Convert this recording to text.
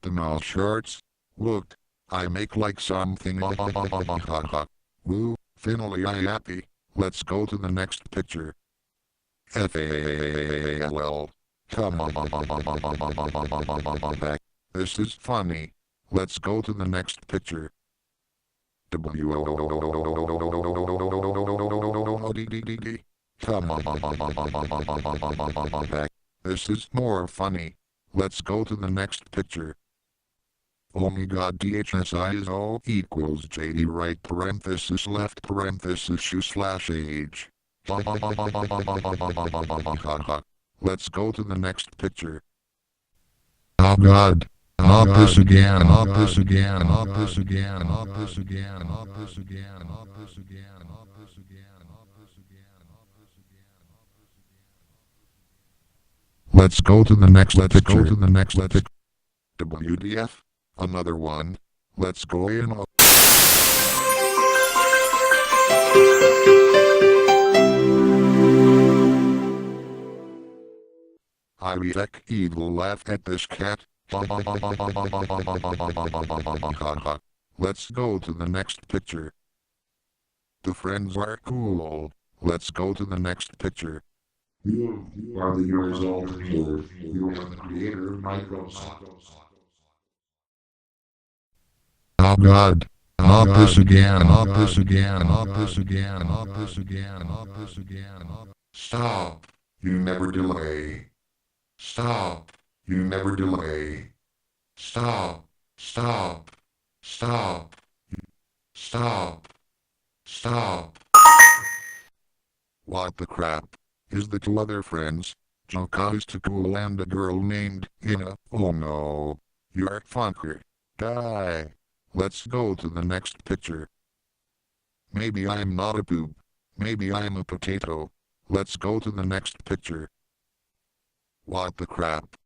in all shorts. Look, I make like something. Woo, finally I happy. Let's go to the next picture. FALL. Come on back. This is funny. Let's go to the next picture. WODDD. Come on back. This is more funny. Let's go to the next picture. Oh my god, DHSI is O equals JD right parenthesis left parenthesis shoe slash age. Let's go to the next picture. Oh god. Not this again, not this again, not this again, not this again, not this again, not this again, not this again, not this again, not this again, not this again. Let's go to the next picture. Go to the next picture. WDF. Another one. Let's go in. I tech evil laugh at this cat. Let's go to the next picture. The friends are cool. Let's go to the next picture. You are the years old killer. You are the creator of Microsoft. Oh god. Not this again, not this again, not this again, not this again, not this again, not. Stop. You never delay. Stop. You never delay. Stop. Stop. Stop. Stop. Stop. What the crap? Is the two other friends? Joka is too cool and a girl named Ina. Oh no. You're funker. Die. Let's go to the next picture. Maybe I'm not a poop. Maybe I'm a potato. Let's go to the next picture. What the crap?